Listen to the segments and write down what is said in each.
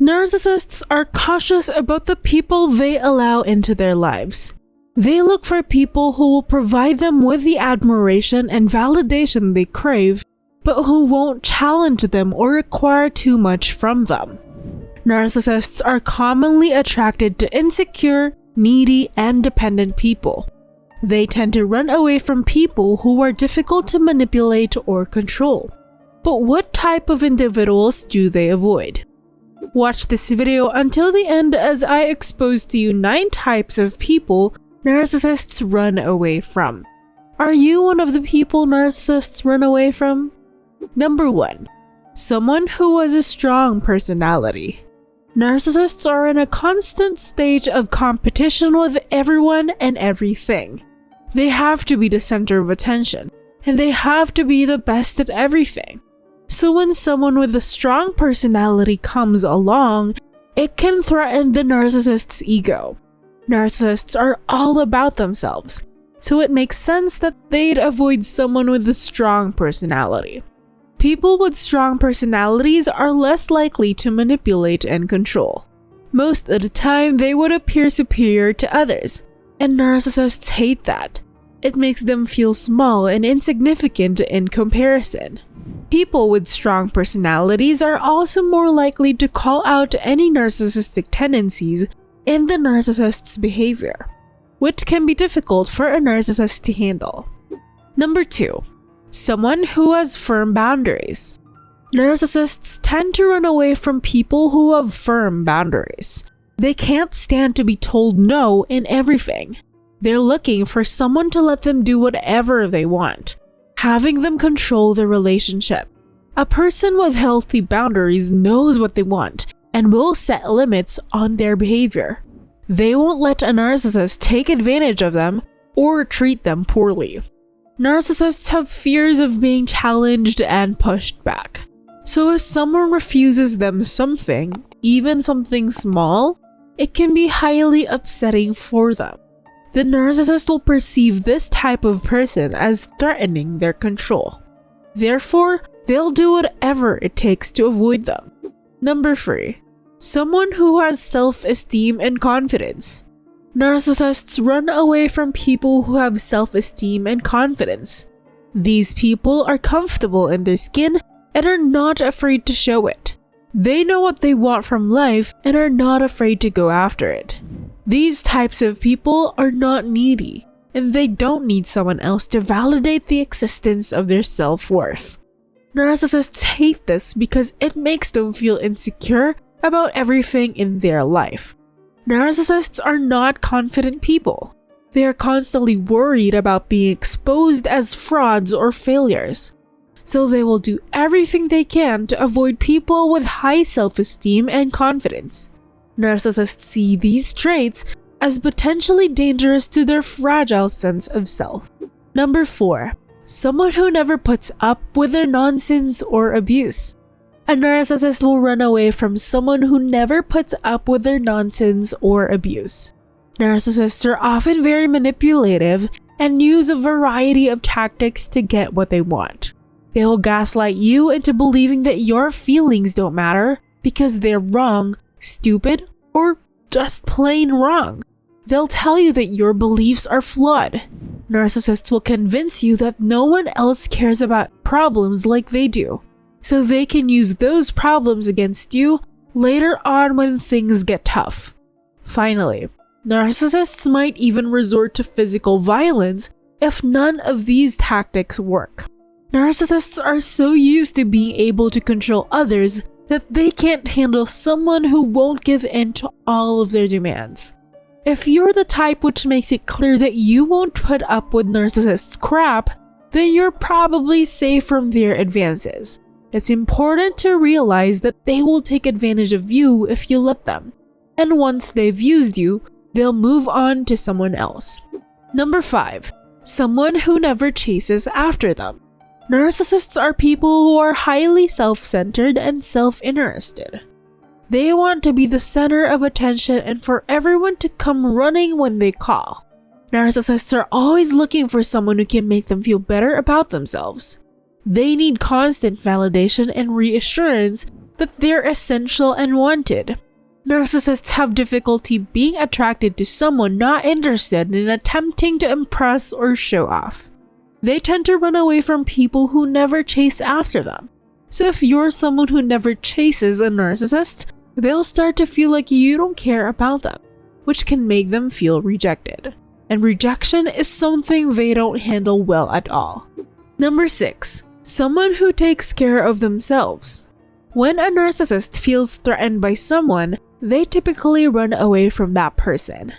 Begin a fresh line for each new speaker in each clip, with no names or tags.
Narcissists are cautious about the people they allow into their lives. They look for people who will provide them with the admiration and validation they crave, but who won't challenge them or require too much from them. Narcissists are commonly attracted to insecure, needy, and dependent people. They tend to run away from people who are difficult to manipulate or control. But what type of individuals do they avoid? Watch this video until the end as I expose to you 9 types of people narcissists run away from. Are you one of the people narcissists run away from? Number 1. Someone who has a strong personality. Narcissists are in a constant stage of competition with everyone and everything. They have to be the center of attention, and they have to be the best at everything. So when someone with a strong personality comes along, it can threaten the narcissist's ego. Narcissists are all about themselves, so it makes sense that they'd avoid someone with a strong personality. People with strong personalities are less likely to manipulate and control. Most of the time, they would appear superior to others, and narcissists hate that. It makes them feel small and insignificant in comparison. People with strong personalities are also more likely to call out any narcissistic tendencies in the narcissist's behavior, which can be difficult for a narcissist to handle. Number 2. Someone who has firm boundaries. Narcissists tend to run away from people who have firm boundaries. They can't stand to be told no in everything. They're looking for someone to let them do whatever they want, having them control the relationship. A person with healthy boundaries knows what they want and will set limits on their behavior. They won't let a narcissist take advantage of them or treat them poorly. Narcissists have fears of being challenged and pushed back. So if someone refuses them something, even something small, it can be highly upsetting for them. The narcissist will perceive this type of person as threatening their control. Therefore, they'll do whatever it takes to avoid them. Number 3. Someone who has self-esteem and confidence. Narcissists run away from people who have self-esteem and confidence. These people are comfortable in their skin and are not afraid to show it. They know what they want from life and are not afraid to go after it. These types of people are not needy, and they don't need someone else to validate the existence of their self-worth. Narcissists hate this because it makes them feel insecure about everything in their life. Narcissists are not confident people. They are constantly worried about being exposed as frauds or failures. So they will do everything they can to avoid people with high self-esteem and confidence. Narcissists see these traits as potentially dangerous to their fragile sense of self. Number 4. Someone who never puts up with their nonsense or abuse. A narcissist will run away from someone who never puts up with their nonsense or abuse. Narcissists are often very manipulative and use a variety of tactics to get what they want. They will gaslight you into believing that your feelings don't matter because they're wrong, stupid, or just plain wrong. They'll tell you that your beliefs are flawed. Narcissists will convince you that no one else cares about problems like they do, so they can use those problems against you later on when things get tough. Finally, narcissists might even resort to physical violence if none of these tactics work. Narcissists are so used to being able to control others that they can't handle someone who won't give in to all of their demands. If you're the type which makes it clear that you won't put up with narcissists' crap, then you're probably safe from their advances. It's important to realize that they will take advantage of you if you let them. And once they've used you, they'll move on to someone else. Number 5. Someone who never chases after them. Narcissists are people who are highly self-centered and self-interested. They want to be the center of attention and for everyone to come running when they call. Narcissists are always looking for someone who can make them feel better about themselves. They need constant validation and reassurance that they're essential and wanted. Narcissists have difficulty being attracted to someone not interested in attempting to impress or show off. They tend to run away from people who never chase after them. So if you're someone who never chases a narcissist, they'll start to feel like you don't care about them, which can make them feel rejected. And rejection is something they don't handle well at all. Number 6. Someone who takes care of themselves. When a narcissist feels threatened by someone, they typically run away from that person.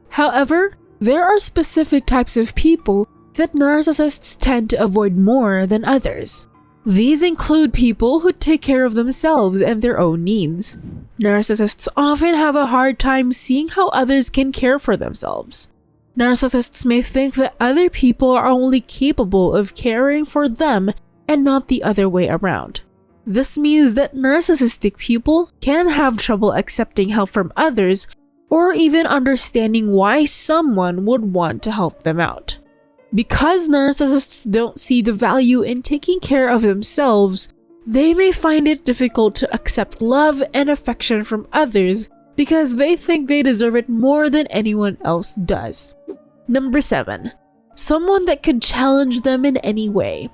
However, there are specific types of people that narcissists tend to avoid more than others. These include people who take care of themselves and their own needs. Narcissists often have a hard time seeing how others can care for themselves. Narcissists may think that other people are only capable of caring for them and not the other way around. This means that narcissistic people can have trouble accepting help from others or even understanding why someone would want to help them out. Because narcissists don't see the value in taking care of themselves, they may find it difficult to accept love and affection from others because they think they deserve it more than anyone else does. Number 7. Someone that could challenge them in any way.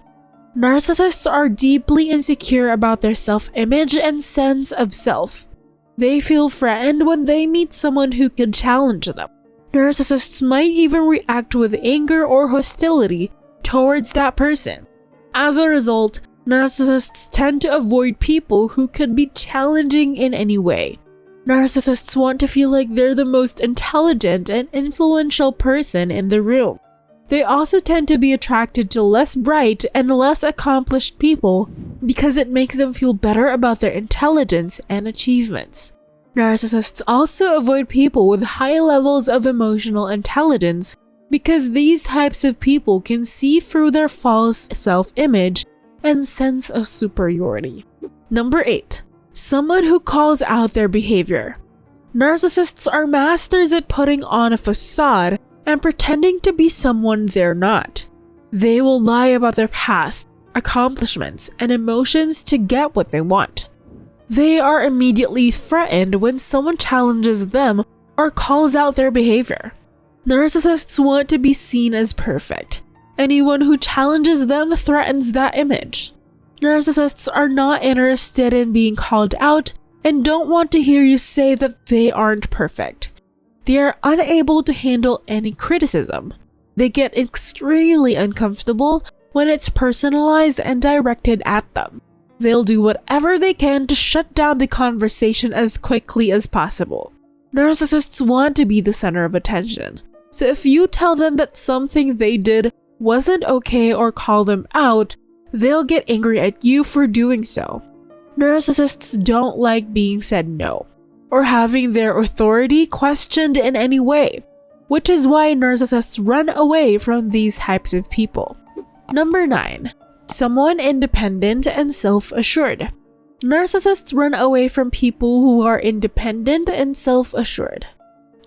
Narcissists are deeply insecure about their self-image and sense of self. They feel threatened when they meet someone who could challenge them. Narcissists might even react with anger or hostility towards that person. As a result, narcissists tend to avoid people who could be challenging in any way. Narcissists want to feel like they're the most intelligent and influential person in the room. They also tend to be attracted to less bright and less accomplished people because it makes them feel better about their intelligence and achievements. Narcissists also avoid people with high levels of emotional intelligence because these types of people can see through their false self-image and sense of superiority. Number 8. Someone who calls out their behavior. Narcissists are masters at putting on a facade and pretending to be someone they're not. They will lie about their past, accomplishments, and emotions to get what they want. They are immediately threatened when someone challenges them or calls out their behavior. Narcissists want to be seen as perfect. Anyone who challenges them threatens that image. Narcissists are not interested in being called out and don't want to hear you say that they aren't perfect. They are unable to handle any criticism. They get extremely uncomfortable when it's personalized and directed at them. They'll do whatever they can to shut down the conversation as quickly as possible. Narcissists want to be the center of attention. So if you tell them that something they did wasn't okay or call them out, they'll get angry at you for doing so. Narcissists don't like being said no, or having their authority questioned in any way, which is why narcissists run away from these types of people. Number 9. Someone independent and self-assured. Narcissists run away from people who are independent and self-assured.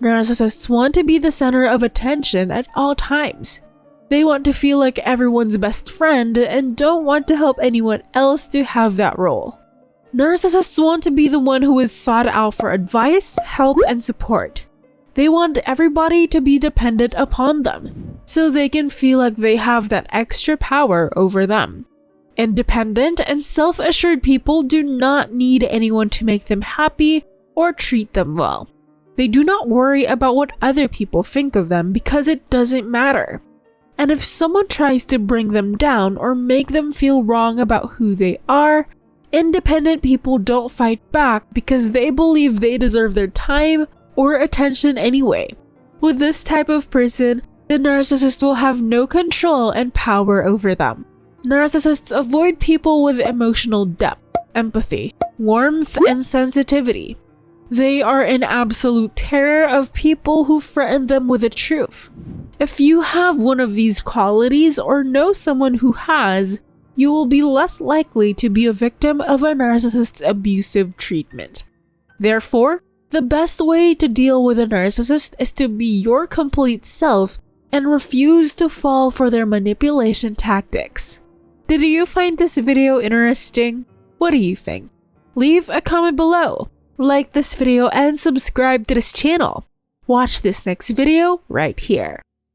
Narcissists want to be the center of attention at all times. They want to feel like everyone's best friend and don't want to help anyone else to have that role. Narcissists want to be the one who is sought out for advice, help, and support. They want everybody to be dependent upon them, so they can feel like they have that extra power over them. Independent and self-assured people do not need anyone to make them happy or treat them well. They do not worry about what other people think of them because it doesn't matter. And if someone tries to bring them down or make them feel wrong about who they are, independent people don't fight back because they believe they deserve their time or attention anyway. With this type of person, the narcissist will have no control and power over them. Narcissists avoid people with emotional depth, empathy, warmth, and sensitivity. They are in absolute terror of people who threaten them with the truth. If you have one of these qualities or know someone who has, you will be less likely to be a victim of a narcissist's abusive treatment. Therefore, the best way to deal with a narcissist is to be your complete self and refuse to fall for their manipulation tactics. Did you find this video interesting? What do you think? leave a comment below, like this video, and subscribe to this channel. Watch this next video right here.